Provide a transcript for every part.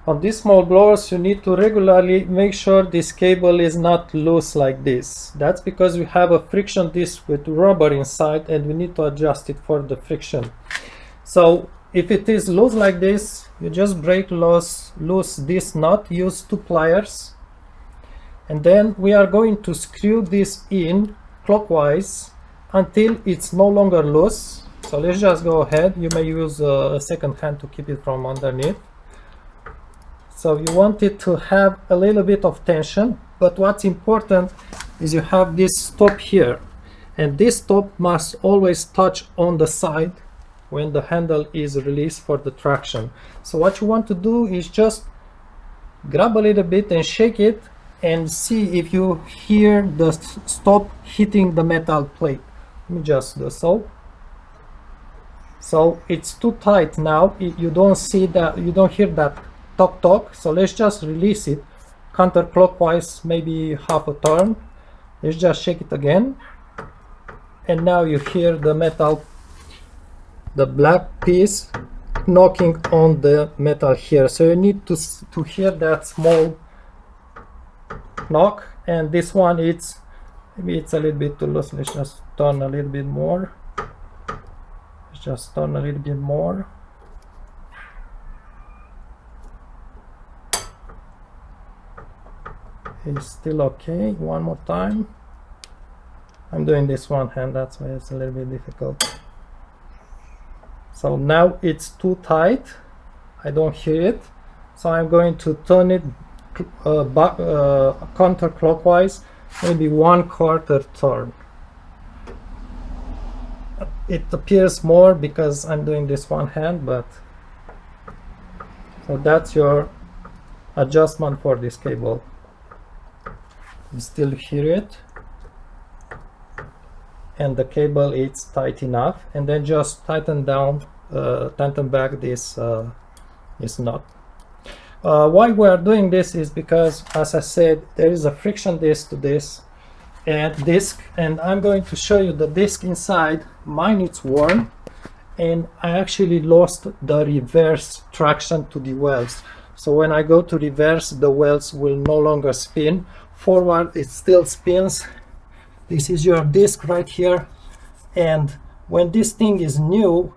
On these small blowers, you need to regularly make sure this cable is not loose like this. That's because we have a friction disc with rubber inside and we need to adjust it for the friction. So if it is loose like this, you just break loose this nut, use 2 pliers, and then we are going to screw this in clockwise until it's no longer loose. So let's just go ahead. You may use a second hand to keep it from underneath. So you want it to have a little bit of tension, but what's important is you have this stop here, and this stop must always touch on the side when the handle is released for the traction. So what you want to do is just grab a little bit and shake it and see if you hear the stop hitting the metal plate. Let me just do so. So it's too tight now. You don't see that, you don't hear that tock. So let's just release it counterclockwise, maybe half a turn. Let's just shake it again, and now you hear the metal, the black piece knocking on the metal here. So you need to hear that small knock, and this one, maybe it's a little bit too loose. Let's just turn a little bit more. Let's just turn a little bit more. It's still okay. One more time. I'm doing this one hand, that's why it's a little bit difficult. So now it's too tight, I don't hear it, so I'm going to turn it back counterclockwise, maybe 1/4 turn. It appears more because I'm doing this one hand, but so that's your adjustment for this cable. You still hear it, and the cable is tight enough, and then just tighten back this nut. Why we are doing this is because, as I said, there is a friction disc to this disc, and I'm going to show you the disc inside. Mine is worn, and I actually lost the reverse traction to the wells. So when I go to reverse, the wells will no longer spin. Forward, it still spins. This is your disc right here, and when this thing is new,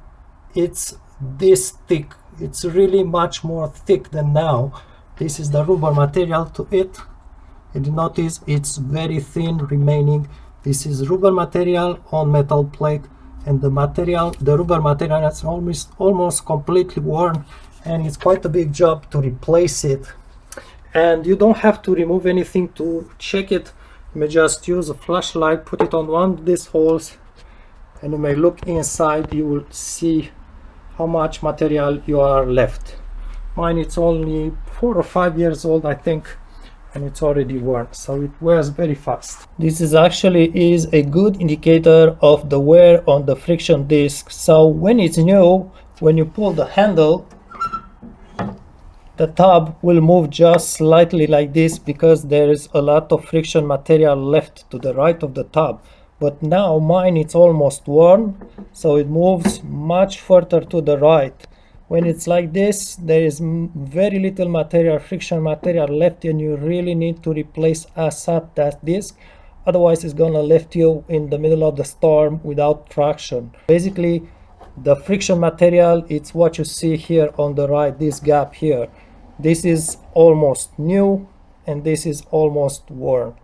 it's this thick. It's really much more thick than now. This is the rubber material to it, and you notice it's very thin remaining. This is rubber material on metal plate, and the rubber material is almost completely worn, and it's quite a big job to replace it. And you don't have to remove anything to check it. You may just use a flashlight, put it on one of these holes, and you may look inside. You will see how much material you are left. Mine, it's only 4 or 5 years old, I think, and it's already worn, so it wears very fast. This is a good indicator of the wear on the friction disc. So when it's new, when you pull the handle, the tub will move just slightly like this because there is a lot of friction material left to the right of the tub. But now mine, it's almost worn, so it moves much further to the right. When it's like this, there is very little material, friction material left, and you really need to replace ASAP that disc. Otherwise, it's gonna left you in the middle of the storm without traction. Basically, the friction material, it's what you see here on the right, this gap here. This is almost new, and this is almost worn.